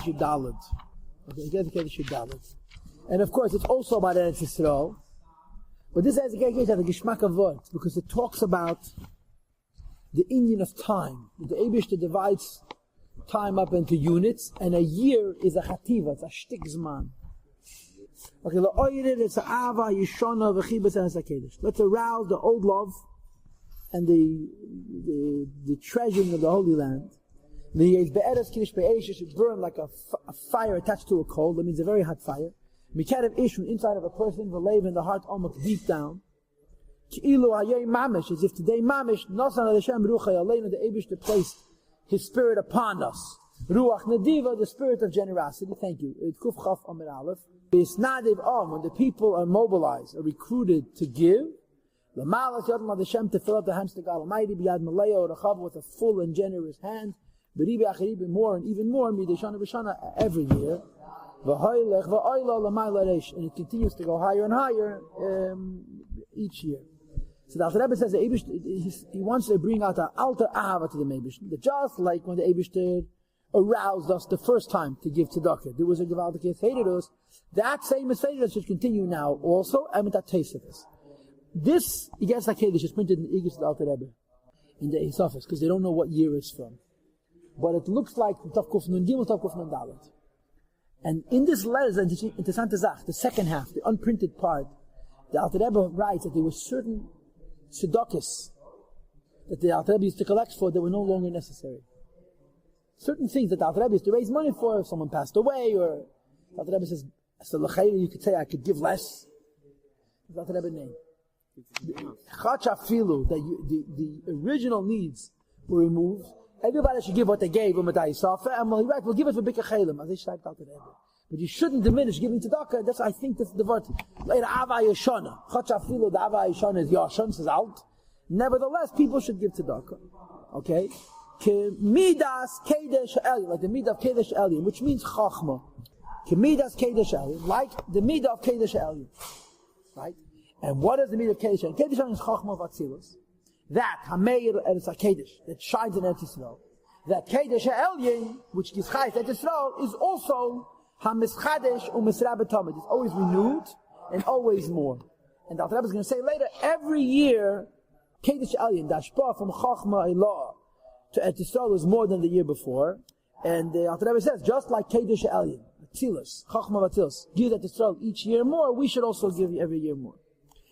Kedesh Dalet. Okay, Kedesh Dalet. And of course, it's also about Eretz Yisrael. But this has a Geschmack of Wort, because it talks about the Indian of time. The Eibishter divides time up into units, and a year is a chativa, it's a shtik zman. Okay, it's a ava, yishona, v'chibas, and it's a kedesh. Let's arouse the old love and the treasuring of the Holy Land. The be'eretz kiddush be'esh should burn like a fire attached to a coal. That means a very hot fire. Mikarev ish from inside of a person, v'leiv in the heart, almost deep down. Ki'ilu hayei mamish, as if today mamish, nosan al-Hashem ruchai aleinu, the Eibishter placed His Spirit upon us. Ruach nadiva, the spirit of generosity. Thank you. Kuf chaf amir aleph. Bisnadev when the people are mobilized, are recruited to give. L'malas yadam ad Hashem, to fill up the hands to God Almighty, biyad malaya or rachav, with a full and generous hand. B'ribi acharibi, more and even more, midei shana b'shana, every year. V'hoylech v'oyla l'mayla reish, and it continues to go higher and higher each year. So the Alter Rebbe says that he wants to bring out an alter ahava to the Eibishter. Just like when the Eibishter aroused us the first time to give tzedakah, there was a gewaldige Feiderus. That same Feiderus should continue now also, and with that taste of this. This Igaz HaKedesh is printed in the Igaz of the Alter Rebbe, in the Eis office, because they don't know what year it's from. But it looks like Tav Kuf Nun Gimel, Tav Kuf Nun Dalet. And in this letter, Interessante Zach, the second half, the unprinted part, the Alter Rebbe writes that there were certain tzedakahs that the Alter Rebbe used to collect for that were no longer necessary. Certain things that the Alter Rebbe used to raise money for, if someone passed away, or the Alter Rebbe says, so you could say I could give less. The Alter Rebbe name. Chachafilu, that the original needs were removed. Everybody should give what they gave, and we'll give it for Bika Chelim, as they shouted Alter Rebbe. But you shouldn't diminish giving tzedakah. That's, I think, that's the word. Later, Ava Yeshana. Chachafilu, the Ava Yeshana is Yashon, says out. Nevertheless, people should give tzedakah. Okay? Midas Kedesh Elyon, like the Midah of Kedesh Elyon, which means Chachma. Midas Kedesh Elyon, like the Midah of Kedesh Elyon. Right? And what is the Midah of Kedesh Elyon? Kedesh Elyon is Chachma of Atzilus. That, Hameir Eretz HaKedesh, that shines in Eretz Yisrael. That Kedesh Elyon, which gives Chayes Eretz Yisrael, is also HaMischadesh u'Misrabet Tamid. It's always renewed and always more. And the Alter Rebbe is going to say later, every year, Kedesh Elyon, the Ashpah from Chachma Elah to Eretz Yisrael is more than the year before. And the Alter Rebbe says, just like Kedesh Elyon, Atzilus, Chachma Atzilus, give Eretz Yisrael each year more, we should also give every year more.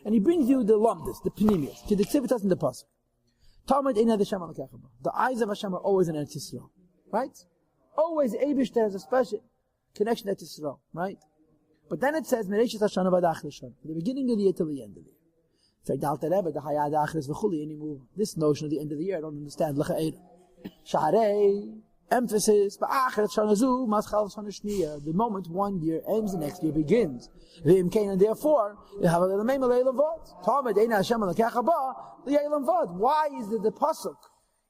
And he brings you the Lamdas, the Pnimius, to the Tzivitas and the Pasuk. Talmud Ein Ad Hashem Al Kachaba. The eyes of Hashem are always in Eretz Yisrael. Right? Always Eibishter has a special connection to Eretz Yisrael. Right? But then it says, Mereshis Hashana Vad Achri Shana. From the beginning of the year till the end of the year. So the Alter Rebbe, the Hayad Achris V'chuli, anymore. This notion of the end of the year, I don't understand. L'cha'era. Shaharei, emphasis, Ba'achret Shana Zu, Maschal Shana Shniya. The moment one year ends, the next year begins. And therefore, you have a little name of Eilam Vod. Talmud Ein Hashem Al Kachaba, the Eilam Vod. Why is the Pasuk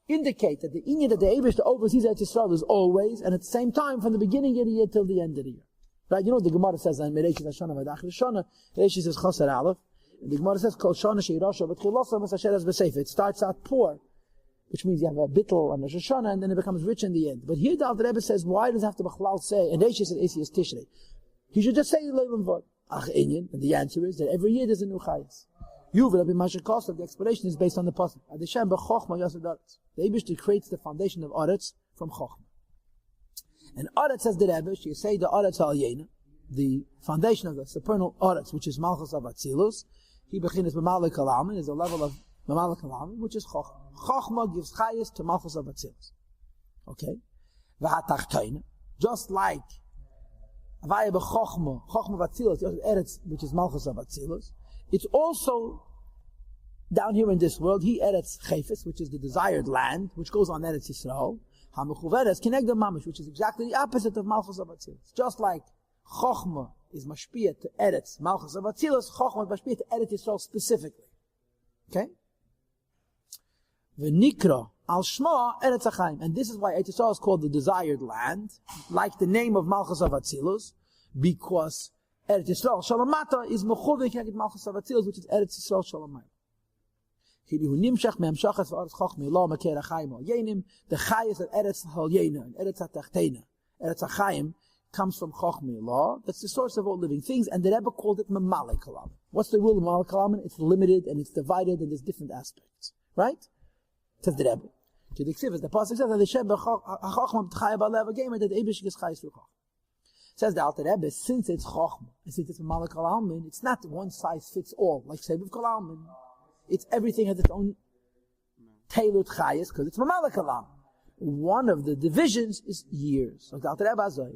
indicate that the Inyan that the Eibishter oversees Eretz Yisrael is always, and at the same time, from the beginning of the year till the end of the year? Right? You know what the Gemara says, Mereshis Hashana Vad Achri Shana. Mereshis says Chasar Aleph. And the Gemara says, Kol Shana Sheirasha, but Chilasa Mas Asher Az B'Seif. It starts out poor, which means you have a bittul and a shoshana, and then it becomes rich in the end. But here the Alter Rebbe says, why does it have to Bechlal say, and Reishi said, Esi is Tishrei. He should just say Leilam Vod. Ach Inyan, and the answer is that every year there's a new Chayas. Yuvel Rabbi Masha Kostav, the explanation is based on the Pasuk. Adeshem B'Chochma Yosef Aretz. The Eibishter creates the foundation of Aretz from Chochma. And Aretz, says the Rebbe, she say the Aretz Al Yena, the foundation of the supernal Aretz, which is Malchus of Atzilus. He bechinas b'malek alamin, is a level of b'malek alamin, which is chochma. Chochma gives chayes to malchus of atzilus. Okay? V'hatachtoina, just like avaya b'chochma, chochma of atzilus, eretz, which is malchus of atzilus, it's also down here in this world, he eretz chayfis, which is the desired land, which goes on Eretz Yisrael, hamechuveres kinegdom mamish, which is exactly the opposite of malchus of atzilus. Just like chochma is mashpiyah to Eretz, Malchus of Atzilus, Chochmah is mashpiyah to Eretz Yisrael specifically. Okay? V'nikra al shma Eretz HaChaim. And this is why Eretz Yisrael is called the desired land, like the name of Malchus of Atzilus, because Eretz Yisrael Shalamata is Mechuvah K'neged Malchus of Atzilus, which is Eretz Yisrael Shalamata. The Chayes of Eretz Hal Yena and Eretz HaTachtena. Eretz HaChaim, comes from Chochmah law. That's the source of all living things, and the Rebbe called it Mamale Kalam. What's the rule of Mamale Kalam? It's limited and it's divided and there's different aspects. Right? Says the Rebbe. The Pasuk says that the Sheba HaChochmah B'Chaya Ba'Lev HaGemer, that the Eibush gets Chayes through Chochmah. Says the Alter Rebbe, since it's Chochmah, and since it's Mamale Kalam, it's not one size fits all, like Sheba Kalam. It's everything has its own tailored Chayes, because it's Mamale Kalam. One of the divisions is years. Like the Alter Rebbe says,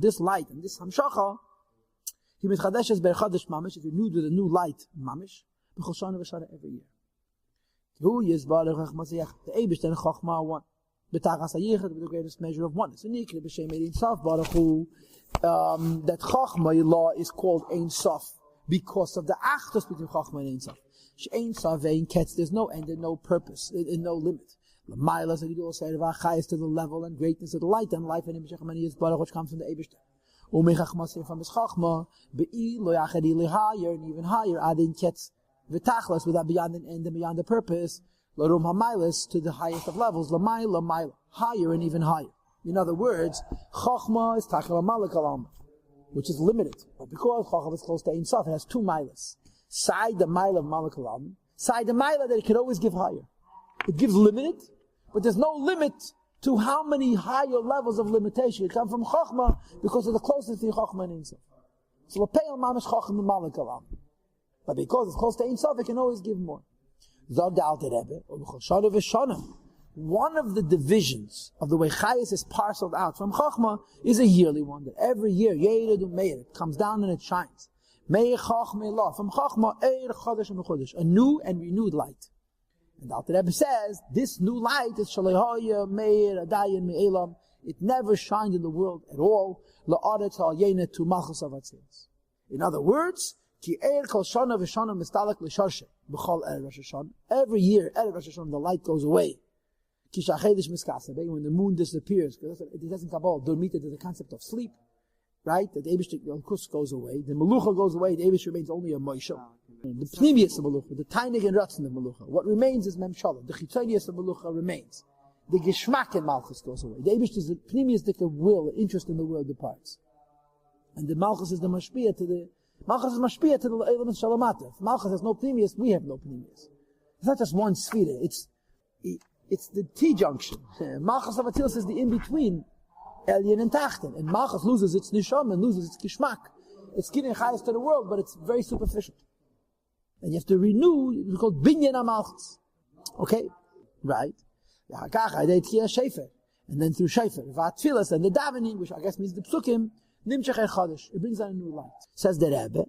this light and this Hamshacha, he mitchadeshes berchadash mamish, if you're new to the new light, mamish, b'choshana v'shana every year. Who is Baruch HaChmasiyach? The Eibush then Chochmah one. B'tachas hayichad, with the greatest measure of oneness. And Nikri b'shem Ein Sof Baruch Hu, that Chochmah law is called Ein Sof because of the achdus between Chochmah and Ein Sof. Ein Sof Ein Ketz, there's no end and no purpose, and no limit. L'maylas, and you will say, V'achayis to the level and greatness of the light and life and Imshech Maniyas Baruch, which comes from the Eibush. Umechachmasiyach from his Chochmah, Be'i lo yachadi li higher, and even higher, Adin Ketz, V'tachlas, without beyond an end and beyond the purpose, L'rum hamaylas, to the highest of levels, L'mayla, higher and even higher. In other words, Chochmah is Tachel Malak Alam, which is limited. But because Chochmah is close to Ein Sof, it has two milas. Side the mile of Malak Alam, side the mila that it can always give higher. It gives limited, but there's no limit to how many higher levels of limitation it comes from Chochmah because of the closeness to Chochmah and Ein Sof. So L'peil mamish Chochmah Malak Alam. But because it's close to Ein Sof, it can always give more. Zog the Alter Rebbe, one of the divisions of the way Chayes is parceled out from Chochmah is a yearly one, that every year, Yered u'Meir, it comes down and it shines. Meir Chochmah Elah, from Chochmah, Eir Chodesh u'Chodesh, a new and renewed light. And the Alter Rebbe says, this new light is Shalehoya, Meir, Adayin, Me'elam, it never shined in the world at all, La'aretz Al-Yenet to Malchus of Atzilus. In other words, Ki Eir Kol Shana V'Shana Mistalek L'Sharshe, B'chol Erev Rosh Hashanah. Every year, Erev Rosh Hashanah, the light goes away. Ki Shachedish Miskaseh, when the moon disappears, because it doesn't Kabbalah, Dormita to the concept of sleep, right? That the Eibush, of course, goes away. The Melucha goes away, the Eibush remains only a Moshe. The Pnimius of Melucha, the Tainig and Ratzin of Melucha. What remains is Mem Shalom. The Chitzonius of Melucha remains. The Geshmak in Malchus goes away. The Eibush is the Pnimius, the will, interest in the world departs. And the Malchus is the Mashpia to the Malchus is mashpia to the element Shalomata. If Malchus has no pnimius, we have no pnimius. It's not just one sphere. It's the T-junction. Malchus of Atilus is the in-between Elyon and Tachten. And Malchus loses its nisham and loses its kishmak. It's giving chayas to the world, but it's very superficial. And you have to renew, it's called binyan ha-Malchus. Okay? Right? And then through Shefer, Vatfilas, and the davening, which I guess means the psukim, it brings out a new light. Says the Rebbe,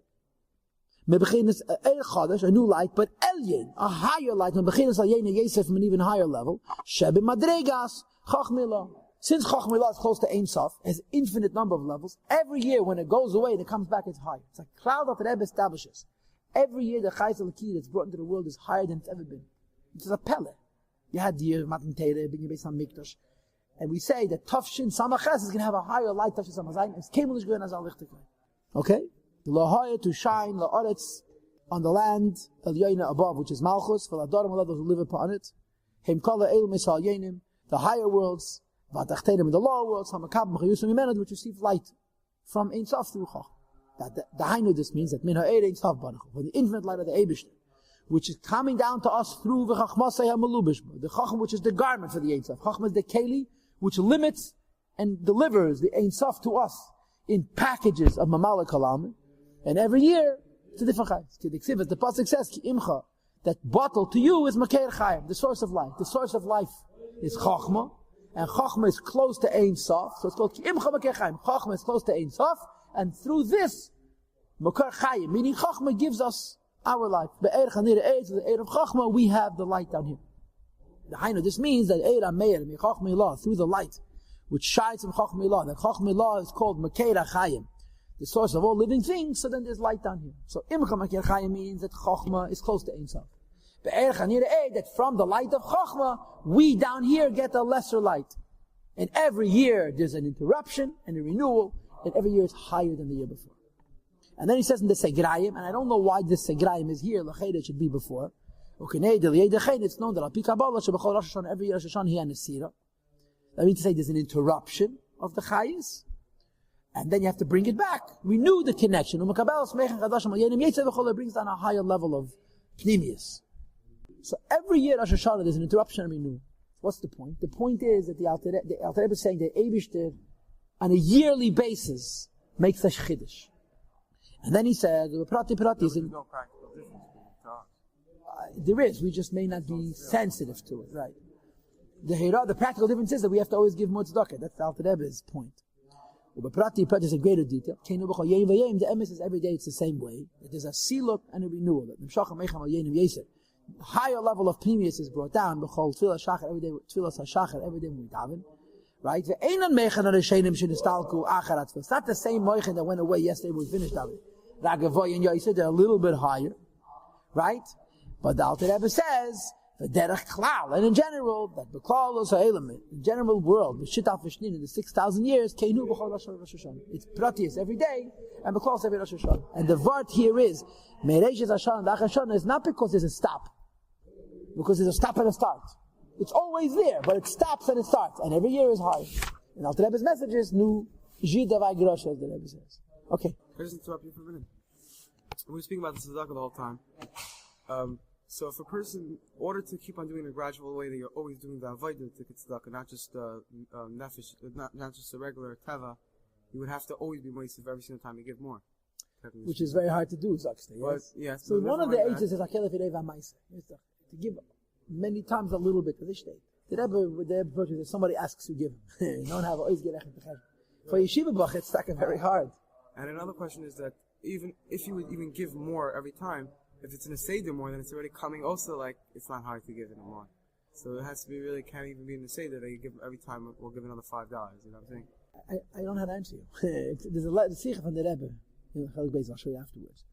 a new light, but Elyon, a higher light, from an even higher level. Since Chochmah is close to Ein Sof, has infinite number of levels, every year when it goes away and it comes back, it's higher. It's a cloud that the Rebbe establishes. Every year the Chayes Elokiyah that's brought into the world is higher than it's ever been. It's a pele. You had the Matan Teire, Bin Yibei Sam Mikdash. And we say that Tafshin Samaches is going to have a higher light, Tafshin Samazayin, as Kemel Ishgoyen as Al-Lichtikay. Okay? The Lahaya to shine, La'aretz, on the land, El-Yoyna above, which is Malchus, for L'Adorim, those who live upon it. Hemkala El Misal Yenim, the higher worlds, V'atachtenim, in the lower worlds, Hamakab, Mechayusum Yimenad, which receive light from Ein Sof through Choch. The Hainu, this means that Min Ha'er Ein Sof Baruch, for the infinite light of the Eibishter, which is coming down to us through the Chachmasei HaMelubish, the Chacham, which is the garment for the Ein Sof. Chacham is the Keli, which limits and delivers the Ein Sof to us in packages of Mamala Kalam. And every year, it's a different chayim. The Pasuk says, Ki Imcha, that bottle to you is Makeir Chayim, the source of life. The source of life is Chachma, and Chachma is close to Ein Sof, so it's called Ki Imcha Makeir Chayim. Chachma is close to Ein Sof, and through this, Makeir Chayim, meaning Chachma gives us our life. Be'er Chanir Eid, the Eid of Chachma, we have the light down here. The Hainu, this means that Eid HaMeir, Chachma Ilah, through the light, which shines from Chachma Ilah, that Chachma Ilah is called Makeir Chayim, the source of all living things, so then there's light down here. So Imcha Makeir Chayim means that Chachma is close to Ein Sof. Be'er Chanir Eid, that from the light of Chachma, we down here get a lesser light. And every year there's an interruption and a renewal, and every year it's higher than the year before. And then he says in the Segrayim, and I don't know why this Segrayim is here, L'chayda it should be before. It's known that Al Pi Kabbalah, every year Rosh Hashanah he and Nesira. That means to say there's an interruption of the chayis, and then you have to bring it back. Renew the connection. It brings down a higher level of pnimius. So every year Rosh Hashanah there's an interruption and renewal. What's the point? The point is that the Alter Rebbe is saying that Eibishter, on a yearly basis, makes a chiddush. And then he said, There's no practical difference between the there is, we just may not be sensitive to it, right? The practical difference is that we have to always give more tzedakah. That's the Alter Rebbe's point. But there's a greater detail. The emes is every day it's the same way. There's a siluk and a renewal. Higher level of pnimius is brought down. Every day, every day we daven. Right? It's not the same moichin that went away yesterday when we finished daven. Ragavoy and Yossi, they're a little bit higher. Right? But the Alter Rebbe says, and in general, that in general world, in the 6,000 years, it's pratius every day, and Beklal every Rosh Hashanah. And the vart here is, is not because there's a stop, because there's a stop and a start. It's always there, but it stops and it starts, and every year is higher. And Alter Rebbe's message is, nu jidavai grosh, as the Rebbe says. Okay. Can I just interrupt you for a minute? We were speaking about the tzedakah the whole time. So if a person, in order to keep on doing a gradual way, that you're always doing the avodah to get tzedakah, not just nefesh, not just a regular teva, you would have to always be moisev every single time you give more. Which is very hard to do, Zakste. Yes? Yes. So one of the ages is to give many times a little bit to this state. The Rebbe virtue that somebody asks you give. You don't have always get for yeshiva bach, it's very hard. And another question is that even if you would even give more every time, if it's in a Seder more, then it's already coming also, like, it's not hard to give anymore. So it has to be really, can't even be in the Seder that you give every time, we'll give another $5, you know what I'm saying? I don't know how to answer you. There's a sikha from the Rebbe, I'll show you afterwards,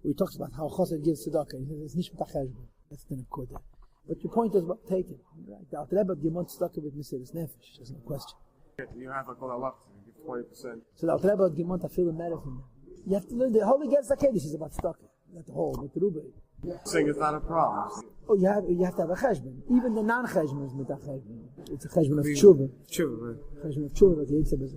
where he talks about how Chosed gives tzedakah. He says, it's nicht b'tacheshbon. That's the Nefkodah. But your point is, well, take it. Right? The Alter Rebbe gives tzedakah with Mesiris Nefesh, there's no question. You have like all that left, you give 20%. So the Alter Rebbe gives tefillah mera from them. You have to learn, the Holy Gets Zakedesh is about tzedakah. Not the whole, but the Rubai. Saying it's not a problem. Oh, you have to have a cheshbon. Even the non-cheshbon is mit a cheshbon. It's a cheshbon of tshuva. Tshuva, right? Cheshbon of tshuva, but the Yitzhak is